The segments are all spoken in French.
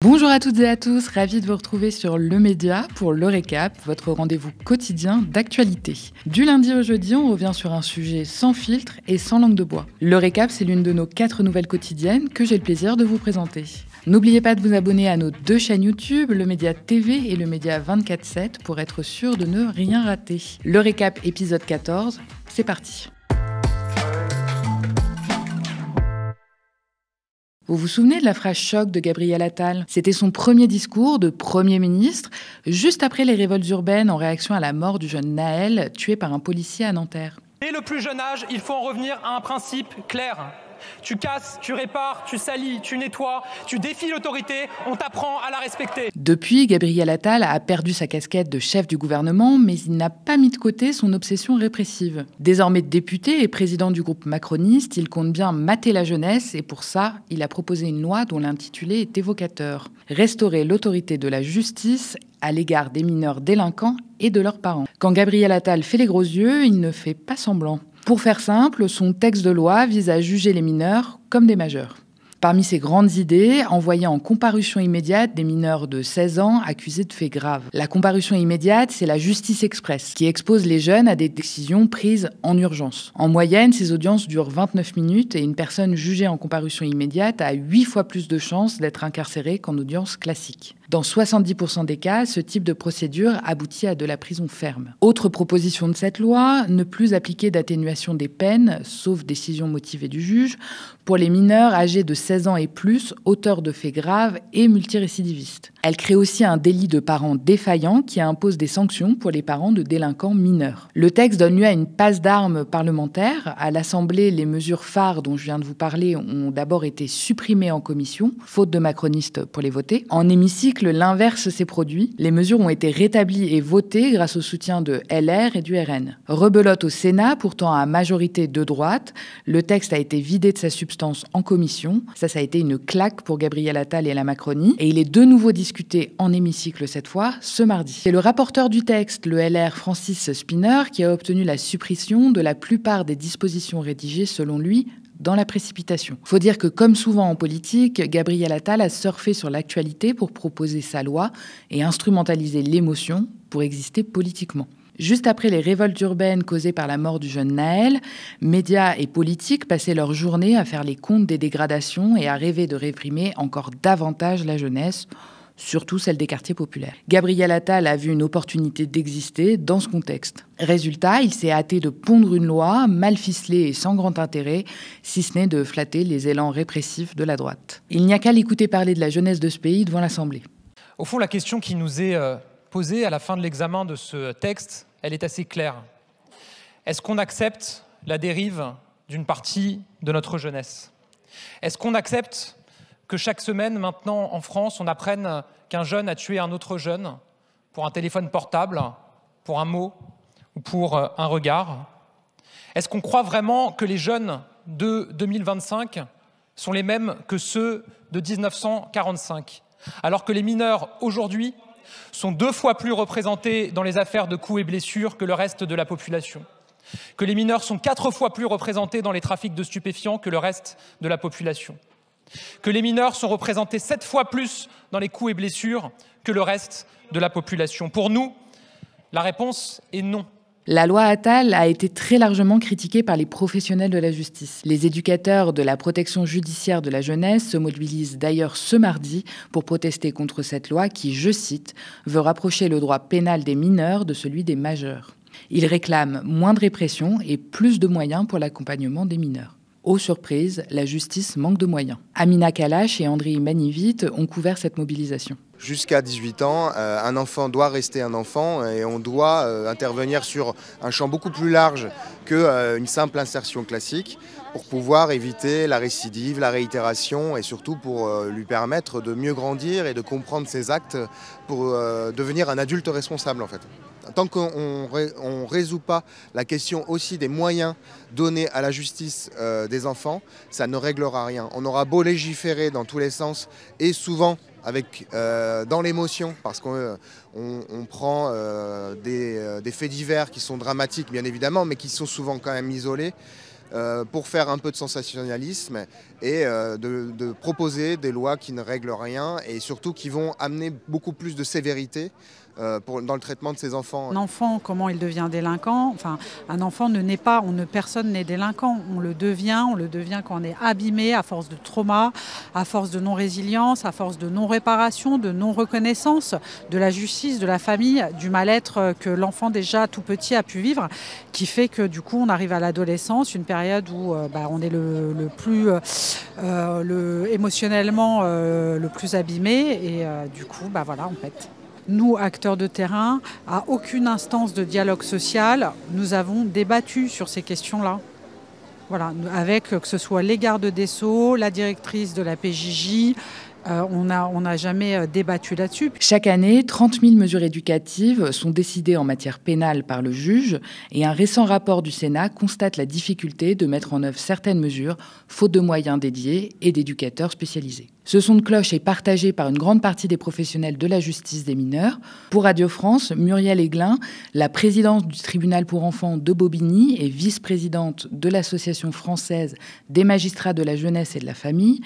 Bonjour à toutes et à tous, ravi de vous retrouver sur Le Média pour Le Récap, votre rendez-vous quotidien d'actualité. Du lundi au jeudi, on revient sur un sujet sans filtre et sans langue de bois. Le Récap, c'est l'une de nos 4 nouvelles quotidiennes que j'ai le plaisir de vous présenter. N'oubliez pas de vous abonner à nos 2 chaînes YouTube, Le Média TV et Le Média 24/7 pour être sûr de ne rien rater. Le Récap épisode 14, c'est parti. Vous vous souvenez de la phrase choc de Gabriel Attal? C'était son premier discours de Premier ministre, juste après les révoltes urbaines en réaction à la mort du jeune Naël, tué par un policier à Nanterre. Dès le plus jeune âge, il faut en revenir à un principe clair. Tu casses, tu répares, tu salis, tu nettoies, tu défies l'autorité, on t'apprend à la respecter. Depuis, Gabriel Attal a perdu sa casquette de chef du gouvernement, mais il n'a pas mis de côté son obsession répressive. Désormais député et président du groupe macroniste, il compte bien mater la jeunesse et pour ça, il a proposé une loi dont l'intitulé est évocateur. Restaurer l'autorité de la justice à l'égard des mineurs délinquants et de leurs parents. Quand Gabriel Attal fait les gros yeux, il ne fait pas semblant. Pour faire simple, son texte de loi vise à juger les mineurs comme des majeurs. Parmi ses grandes idées, envoyer en comparution immédiate des mineurs de 16 ans accusés de faits graves. La comparution immédiate, c'est la justice express, qui expose les jeunes à des décisions prises en urgence. En moyenne, ces audiences durent 29 minutes et une personne jugée en comparution immédiate a 8 fois plus de chances d'être incarcérée qu'en audience classique. Dans 70% des cas, ce type de procédure aboutit à de la prison ferme. Autre proposition de cette loi, ne plus appliquer d'atténuation des peines, sauf décision motivée du juge, pour les mineurs âgés de 16 ans et plus, auteurs de faits graves et multirécidivistes. Elle crée aussi un délit de parents défaillants qui impose des sanctions pour les parents de délinquants mineurs. Le texte donne lieu à une passe d'armes parlementaire. À l'Assemblée, les mesures phares dont je viens de vous parler ont d'abord été supprimées en commission, faute de macronistes pour les voter. En hémicycle, l'inverse s'est produit. Les mesures ont été rétablies et votées grâce au soutien de LR et du RN. Rebelote au Sénat, pourtant à majorité de droite. Le texte a été vidé de sa substance en commission. Ça a été une claque pour Gabriel Attal et la Macronie. Et il est de nouveau discuté en hémicycle cette fois, ce mardi. C'est le rapporteur du texte, le LR Francis Szpiner, qui a obtenu la suppression de la plupart des dispositions rédigées, selon lui, dans la précipitation. Faut dire que, comme souvent en politique, Gabriel Attal a surfé sur l'actualité pour proposer sa loi et instrumentaliser l'émotion pour exister politiquement. Juste après les révoltes urbaines causées par la mort du jeune Naël, médias et politiques passaient leur journée à faire les comptes des dégradations et à rêver de réprimer encore davantage la jeunesse, surtout celle des quartiers populaires. Gabriel Attal a vu une opportunité d'exister dans ce contexte. Résultat, il s'est hâté de pondre une loi mal ficelée et sans grand intérêt, si ce n'est de flatter les élans répressifs de la droite. Il n'y a qu'à l'écouter parler de la jeunesse de ce pays devant l'Assemblée. Au fond, la question qui nous est posée à la fin de l'examen de ce texte, elle est assez claire. Est-ce qu'on accepte la dérive d'une partie de notre jeunesse? Est-ce qu'on accepte que chaque semaine, maintenant, en France, on apprenne qu'un jeune a tué un autre jeune pour un téléphone portable, pour un mot ou pour un regard? Est-ce qu'on croit vraiment que les jeunes de 2025 sont les mêmes que ceux de 1945, alors que les mineurs, aujourd'hui, sont 2 fois plus représentés dans les affaires de coups et blessures que le reste de la population, que les mineurs sont 4 fois plus représentés dans les trafics de stupéfiants que le reste de la population, que les mineurs sont représentés 7 fois plus dans les coups et blessures que le reste de la population. Pour nous, la réponse est non. La loi Attal a été très largement critiquée par les professionnels de la justice. Les éducateurs de la protection judiciaire de la jeunesse se mobilisent d'ailleurs ce mardi pour protester contre cette loi qui, je cite, veut rapprocher le droit pénal des mineurs de celui des majeurs. Ils réclament moins de répression et plus de moyens pour l'accompagnement des mineurs. Aux surprises, la justice manque de moyens. Amina Kalash et André Manivit ont couvert cette mobilisation. Jusqu'à 18 ans, un enfant doit rester un enfant et on doit intervenir sur un champ beaucoup plus large qu'une simple insertion classique pour pouvoir éviter la récidive, la réitération et surtout pour lui permettre de mieux grandir et de comprendre ses actes pour devenir un adulte responsable en fait. Tant qu'on ne résout pas la question aussi des moyens donnés à la justice des enfants, ça ne réglera rien. On aura beau légiférer dans tous les sens et souvent dans l'émotion, parce qu'on prend des faits divers qui sont dramatiques bien évidemment, mais qui sont souvent quand même isolés. pour faire un peu de sensationnalisme et de proposer des lois qui ne règlent rien et surtout qui vont amener beaucoup plus de sévérité dans le traitement de ces enfants. Un enfant, comment il devient délinquant? Enfin, un enfant ne naît pas, personne n'est délinquant. On le devient quand on est abîmé à force de trauma, à force de non-résilience, à force de non-réparation, de non-reconnaissance de la justice, de la famille, du mal-être que l'enfant déjà tout petit a pu vivre, qui fait que du coup on arrive à l'adolescence, une période où on est le plus émotionnellement le plus abîmé et du coup voilà en fait. Nous, acteurs de terrain, à aucune instance de dialogue social, nous avons débattu sur ces questions-là. Voilà, avec que ce soit les gardes des Sceaux, la directrice de la PJJ, on n'a jamais débattu là-dessus. Chaque année, 30 000 mesures éducatives sont décidées en matière pénale par le juge et un récent rapport du Sénat constate la difficulté de mettre en œuvre certaines mesures, faute de moyens dédiés et d'éducateurs spécialisés. Ce son de cloche est partagé par une grande partie des professionnels de la justice des mineurs. Pour Radio France, Muriel Aiglin, la présidente du tribunal pour enfants de Bobigny et vice-présidente de l'Association française des magistrats de la jeunesse et de la famille,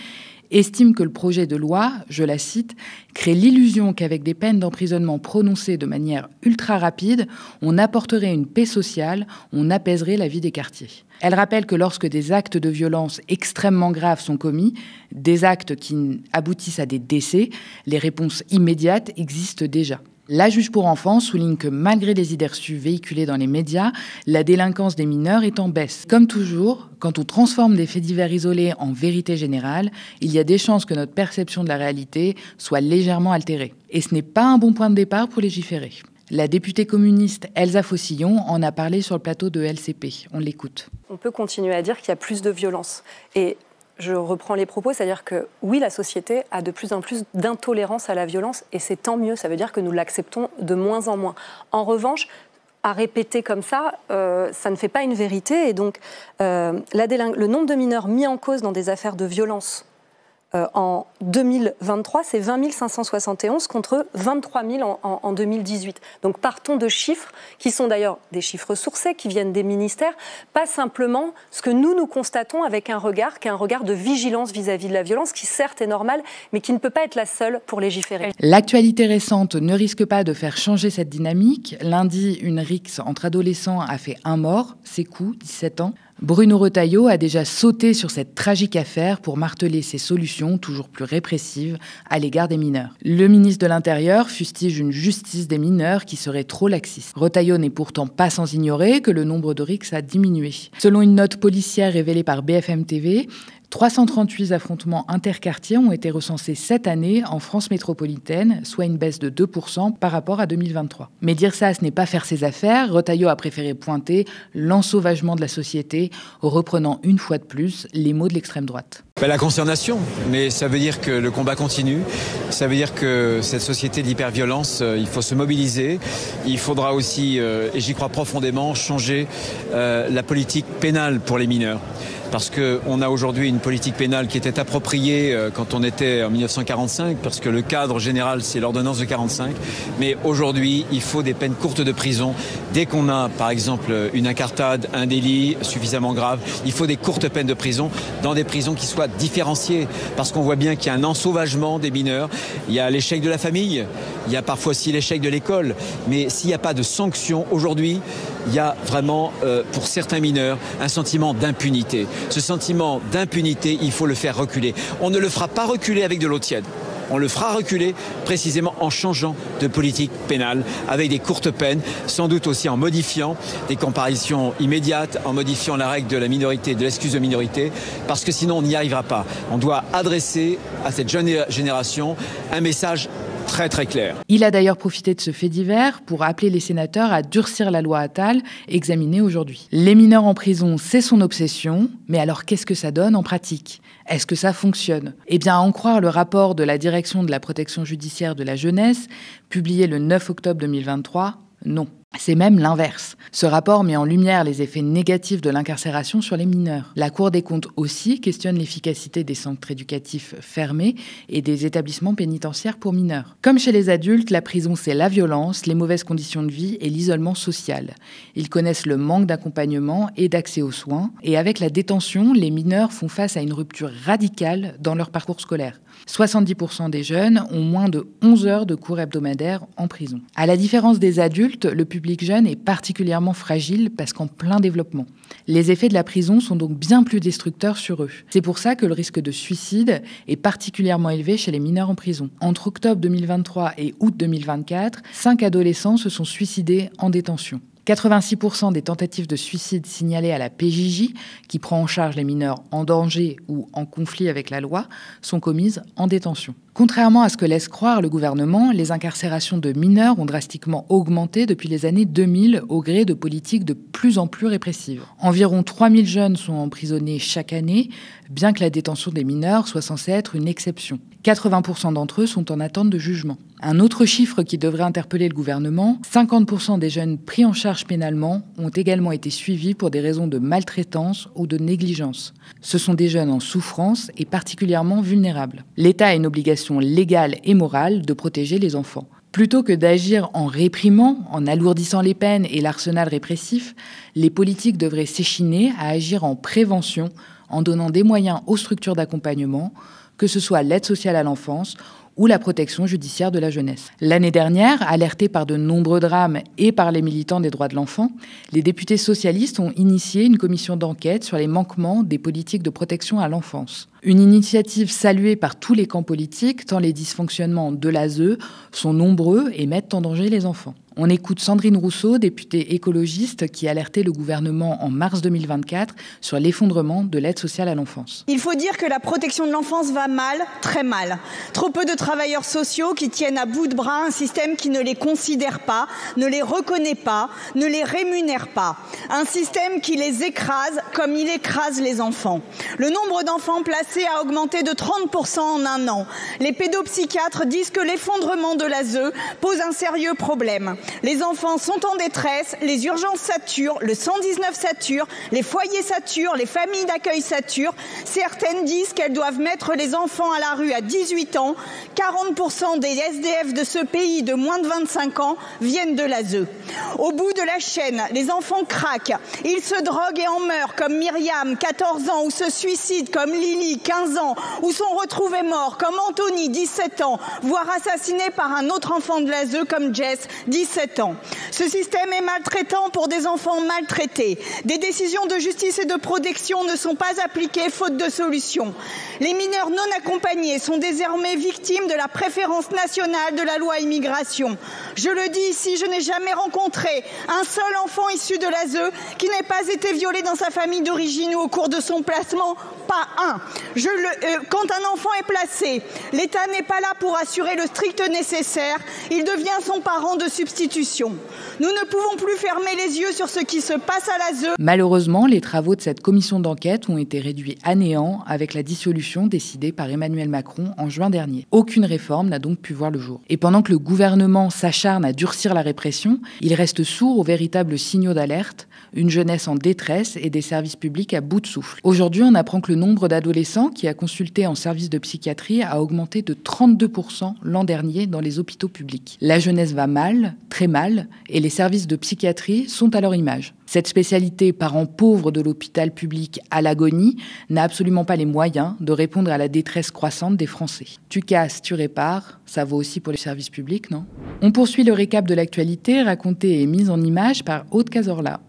estime que le projet de loi, je la cite, crée l'illusion qu'avec des peines d'emprisonnement prononcées de manière ultra rapide, on apporterait une paix sociale, on apaiserait la vie des quartiers. Elle rappelle que lorsque des actes de violence extrêmement graves sont commis, des actes qui aboutissent à des décès, les réponses immédiates existent déjà. La juge pour enfants souligne que malgré les idées reçues véhiculées dans les médias, la délinquance des mineurs est en baisse. Comme toujours, quand on transforme des faits divers isolés en vérité générale, il y a des chances que notre perception de la réalité soit légèrement altérée. Et ce n'est pas un bon point de départ pour légiférer. La députée communiste Elsa Faucillon en a parlé sur le plateau de LCP. On l'écoute. On peut continuer à dire qu'il y a plus de violence. Et je reprends les propos, c'est-à-dire que oui, la société a de plus en plus d'intolérance à la violence et c'est tant mieux, ça veut dire que nous l'acceptons de moins en moins. En revanche, à répéter comme ça ne fait pas une vérité et donc le nombre de mineurs mis en cause dans des affaires de violence en 2023, c'est 20 571 contre 23 000 en 2018. Donc partons de chiffres qui sont d'ailleurs des chiffres sourcés, qui viennent des ministères, pas simplement ce que nous constatons avec un regard qui est un regard de vigilance vis-à-vis de la violence, qui certes est normal, mais qui ne peut pas être la seule pour légiférer. L'actualité récente ne risque pas de faire changer cette dynamique. Lundi, une rixe entre adolescents a fait un mort, Sékou, 17 ans. Bruno Retailleau a déjà sauté sur cette tragique affaire pour marteler ses solutions toujours plus répressives à l'égard des mineurs. Le ministre de l'Intérieur fustige une justice des mineurs qui serait trop laxiste. Retailleau n'est pourtant pas sans ignorer que le nombre de rixes a diminué. Selon une note policière révélée par BFM TV, 338 affrontements interquartiers ont été recensés cette année en France métropolitaine, soit une baisse de 2% par rapport à 2023. Mais dire ça, ce n'est pas faire ses affaires. Retailleau a préféré pointer l'ensauvagement de la société, reprenant une fois de plus les mots de l'extrême droite. La consternation, mais ça veut dire que le combat continue, ça veut dire que cette société de l'hyperviolence, il faut se mobiliser, il faudra aussi, et j'y crois profondément, changer la politique pénale pour les mineurs. Parce qu'on a aujourd'hui une politique pénale qui était appropriée quand on était en 1945, parce que le cadre général, c'est l'ordonnance de 45. Mais aujourd'hui, il faut des peines courtes de prison. Dès qu'on a, par exemple, une incartade, un délit suffisamment grave, il faut des courtes peines de prison dans des prisons qui soient différenciées. Parce qu'on voit bien qu'il y a un ensauvagement des mineurs. Il y a l'échec de la famille, il y a parfois aussi l'échec de l'école. Mais s'il n'y a pas de sanctions aujourd'hui, il y a vraiment, pour certains mineurs, un sentiment d'impunité. Ce sentiment d'impunité, il faut le faire reculer. On ne le fera pas reculer avec de l'eau tiède. On le fera reculer précisément en changeant de politique pénale, avec des courtes peines, sans doute aussi en modifiant des comparaisons immédiates, en modifiant la règle de la minorité, de l'excuse de minorité, parce que sinon on n'y arrivera pas. On doit adresser à cette jeune génération un message très très clair. Il a d'ailleurs profité de ce fait divers pour appeler les sénateurs à durcir la loi Attal, examinée aujourd'hui. Les mineurs en prison, c'est son obsession, mais alors qu'est-ce que ça donne en pratique ? Est-ce que ça fonctionne ? Eh bien, à en croire le rapport de la Direction de la protection judiciaire de la jeunesse, publié le 9 octobre 2023, non. C'est même l'inverse. Ce rapport met en lumière les effets négatifs de l'incarcération sur les mineurs. La Cour des comptes aussi questionne l'efficacité des centres éducatifs fermés et des établissements pénitentiaires pour mineurs. Comme chez les adultes, la prison, c'est la violence, les mauvaises conditions de vie et l'isolement social. Ils connaissent le manque d'accompagnement et d'accès aux soins. Et avec la détention, les mineurs font face à une rupture radicale dans leur parcours scolaire. 70% des jeunes ont moins de 11 heures de cours hebdomadaires en prison. À la différence des adultes, le public jeune est particulièrement fragile parce qu'en plein développement. Les effets de la prison sont donc bien plus destructeurs sur eux. C'est pour ça que le risque de suicide est particulièrement élevé chez les mineurs en prison. Entre octobre 2023 et août 2024, 5 adolescents se sont suicidés en détention. 86% des tentatives de suicide signalées à la PJJ, qui prend en charge les mineurs en danger ou en conflit avec la loi, sont commises en détention. Contrairement à ce que laisse croire le gouvernement, les incarcérations de mineurs ont drastiquement augmenté depuis les années 2000 au gré de politiques de plus en plus répressives. Environ 3000 jeunes sont emprisonnés chaque année, bien que la détention des mineurs soit censée être une exception. 80% d'entre eux sont en attente de jugement. Un autre chiffre qui devrait interpeller le gouvernement, 50% des jeunes pris en charge pénalement ont également été suivis pour des raisons de maltraitance ou de négligence. Ce sont des jeunes en souffrance et particulièrement vulnérables. L'État a une obligation légale et morale de protéger les enfants. Plutôt que d'agir en réprimant, en alourdissant les peines et l'arsenal répressif, les politiques devraient s'échiner à agir en prévention, en donnant des moyens aux structures d'accompagnement, que ce soit l'aide sociale à l'enfance ou la protection judiciaire de la jeunesse. L'année dernière, alertés par de nombreux drames et par les militants des droits de l'enfant, les députés socialistes ont initié une commission d'enquête sur les manquements des politiques de protection à l'enfance. Une initiative saluée par tous les camps politiques, tant les dysfonctionnements de l'ASE sont nombreux et mettent en danger les enfants. On écoute Sandrine Rousseau, députée écologiste, qui alertait le gouvernement en mars 2024 sur l'effondrement de l'aide sociale à l'enfance. Il faut dire que la protection de l'enfance va mal, très mal. Trop peu de travailleurs sociaux qui tiennent à bout de bras un système qui ne les considère pas, ne les reconnaît pas, ne les rémunère pas. Un système qui les écrase comme il écrase les enfants. Le nombre d'enfants placés a augmenté de 30% en un an. Les pédopsychiatres disent que l'effondrement de l'ASE pose un sérieux problème. Les enfants sont en détresse, les urgences saturent, le 119 sature, les foyers saturent, les familles d'accueil saturent. Certaines disent qu'elles doivent mettre les enfants à la rue à 18 ans. 40% des SDF de ce pays de moins de 25 ans viennent de l'ASE. Au bout de la chaîne, les enfants craquent. Ils se droguent et en meurent comme Myriam, 14 ans, ou se suicident comme Lily, 15 ans, ou sont retrouvés morts comme Anthony, 17 ans, voire assassinés par un autre enfant de l'ASE comme Jess, 17 ans. Ce système est maltraitant pour des enfants maltraités. Des décisions de justice et de protection ne sont pas appliquées faute de solution. Les mineurs non accompagnés sont désormais victimes de la préférence nationale de la loi immigration. Je le dis ici, je n'ai jamais rencontré un seul enfant issu de l'ASE qui n'ait pas été violé dans sa famille d'origine ou au cours de son placement. Pas un. Quand un enfant est placé, l'État n'est pas là pour assurer le strict nécessaire. Il devient son parent de substitution. Nous ne pouvons plus fermer les yeux sur ce qui se passe à l'ASE. Malheureusement, les travaux de cette commission d'enquête ont été réduits à néant avec la dissolution décidée par Emmanuel Macron en juin dernier. Aucune réforme n'a donc pu voir le jour. Et pendant que le gouvernement s'acharne à durcir la répression, il reste sourd aux véritables signaux d'alerte, une jeunesse en détresse et des services publics à bout de souffle. Aujourd'hui, on apprend que le nombre d'adolescents qui a consulté en service de psychiatrie a augmenté de 32% l'an dernier dans les hôpitaux publics. La jeunesse va mal, très mal, et les services de psychiatrie sont à leur image. Cette spécialité, parent pauvre de l'hôpital public à l'agonie, n'a absolument pas les moyens de répondre à la détresse croissante des Français. Tu casses, tu répares, ça vaut aussi pour les services publics, non ? On poursuit le récap de l'actualité, raconté et mise en image par Aude Cazorla.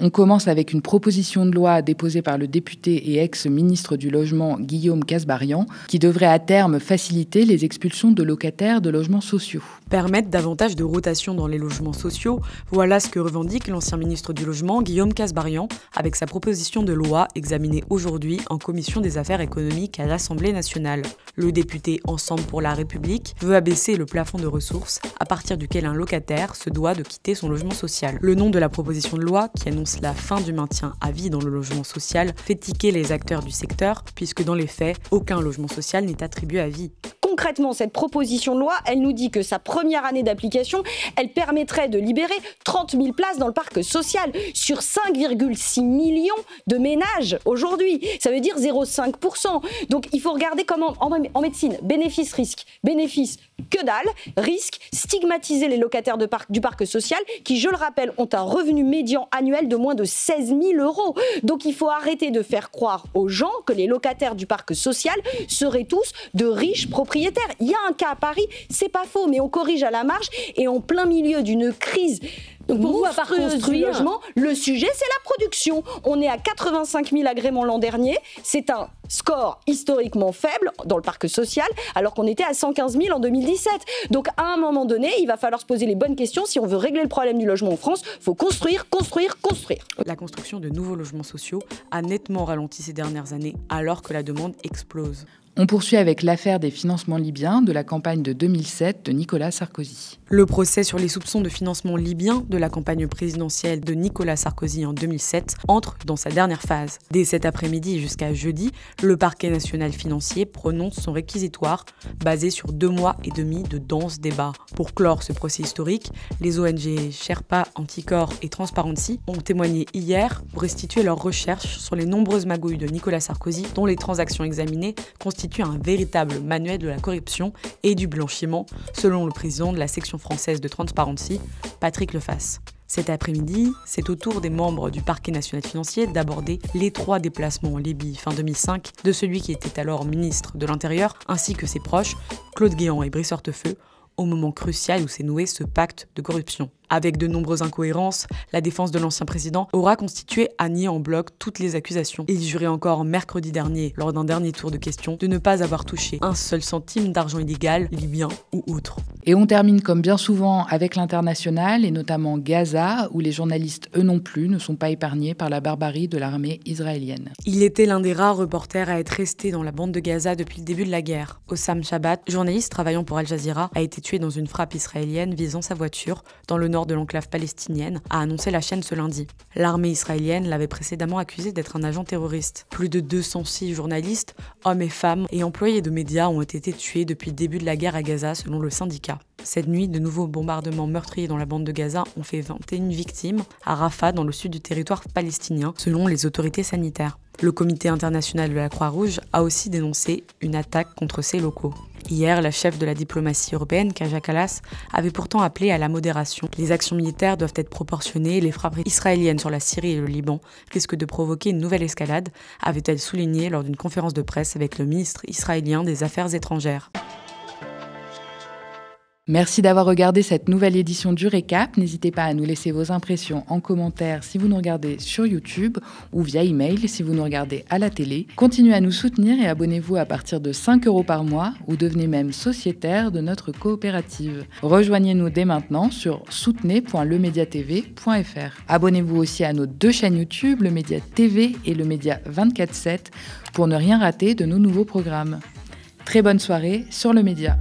On commence avec une proposition de loi déposée par le député et ex-ministre du Logement Guillaume Kasbarian qui devrait à terme faciliter les expulsions de locataires de logements sociaux. Permettre davantage de rotation dans les logements sociaux, voilà ce que revendique l'ancien ministre du Logement Guillaume Kasbarian avec sa proposition de loi examinée aujourd'hui en commission des affaires économiques à l'Assemblée nationale. Le député Ensemble pour la République veut abaisser le plafond de ressources à partir duquel un locataire se doit de quitter son logement social. Le nom de la proposition de loi, qui annonce la fin du maintien à vie dans le logement social, fait tiquer les acteurs du secteur, puisque dans les faits, aucun logement social n'est attribué à vie. concrètement, cette proposition de loi, elle nous dit que sa première année d'application, elle permettrait de libérer 30 000 places dans le parc social sur 5,6 millions de ménages aujourd'hui. Ça veut dire 0,5%. Donc il faut regarder comment, en médecine, bénéfice-risque. Bénéfice, que dalle. Risque, stigmatiser les locataires du parc social qui, je le rappelle, ont un revenu médian annuel de moins de 16 000 €. Donc il faut arrêter de faire croire aux gens que les locataires du parc social seraient tous de riches propriétaires. Il y a un cas à Paris, c'est pas faux, mais on corrige à la marge et en plein milieu d'une crise. Donc pour vous, à part construire, logement, le sujet, c'est la production. On est à 85 000 agréments l'an dernier. C'est un score historiquement faible dans le parc social, alors qu'on était à 115 000 en 2017. Donc à un moment donné, il va falloir se poser les bonnes questions. Si on veut régler le problème du logement en France, il faut construire, construire, construire. La construction de nouveaux logements sociaux a nettement ralenti ces dernières années, alors que la demande explose. On poursuit avec l'affaire des financements libyens de la campagne de 2007 de Nicolas Sarkozy. Le procès sur les soupçons de financement libyen de la campagne présidentielle de Nicolas Sarkozy en 2007 entre dans sa dernière phase. Dès cet après-midi et jusqu'à jeudi, le parquet national financier prononce son réquisitoire basé sur 2 mois et demi de denses débats. Pour clore ce procès historique, les ONG Sherpa, Anticorps et Transparency ont témoigné hier pour restituer leurs recherches sur les nombreuses magouilles de Nicolas Sarkozy dont les transactions examinées constituent un véritable manuel de la corruption et du blanchiment, selon le président de la section française de Transparency, Patrick Lefasse. Cet après-midi, c'est au tour des membres du parquet national financier d'aborder l'étroit déplacement en Libye fin 2005 de celui qui était alors ministre de l'Intérieur, ainsi que ses proches, Claude Guéant et Brice Hortefeux, au moment crucial où s'est noué ce pacte de corruption. Avec de nombreuses incohérences, la défense de l'ancien président aura constitué à nier en bloc toutes les accusations. Il jurait encore mercredi dernier, lors d'un dernier tour de questions, de ne pas avoir touché un seul centime d'argent illégal, libyen ou autre. Et on termine comme bien souvent avec l'international, et notamment Gaza, où les journalistes, eux non plus, ne sont pas épargnés par la barbarie de l'armée israélienne. Il était l'un des rares reporters à être resté dans la bande de Gaza depuis le début de la guerre. Hossam Shabbat, journaliste travaillant pour Al Jazeera, a été tué dans une frappe israélienne visant sa voiture dans le nord de l'enclave palestinienne, a annoncé la chaîne ce lundi. L'armée israélienne l'avait précédemment accusé d'être un agent terroriste. Plus de 206 journalistes, hommes et femmes et employés de médias ont été tués depuis le début de la guerre à Gaza, selon le syndicat. Cette nuit, de nouveaux bombardements meurtriers dans la bande de Gaza ont fait 21 victimes à Rafah, dans le sud du territoire palestinien, selon les autorités sanitaires. Le Comité international de la Croix-Rouge a aussi dénoncé une attaque contre ses locaux. Hier, la chef de la diplomatie européenne, Kaja Kallas, avait pourtant appelé à la modération. Les actions militaires doivent être proportionnées et les frappes israéliennes sur la Syrie et le Liban risquent de provoquer une nouvelle escalade, avait-elle souligné lors d'une conférence de presse avec le ministre israélien des Affaires étrangères. Merci d'avoir regardé cette nouvelle édition du Récap. N'hésitez pas à nous laisser vos impressions en commentaire si vous nous regardez sur YouTube ou via email si vous nous regardez à la télé. Continuez à nous soutenir et abonnez-vous à partir de 5 € par mois ou devenez même sociétaire de notre coopérative. Rejoignez-nous dès maintenant sur soutenez.lemediatv.fr. Abonnez-vous aussi à nos 2 chaînes YouTube, le Média TV et le Média 24/7, pour ne rien rater de nos nouveaux programmes. Très bonne soirée sur le Média.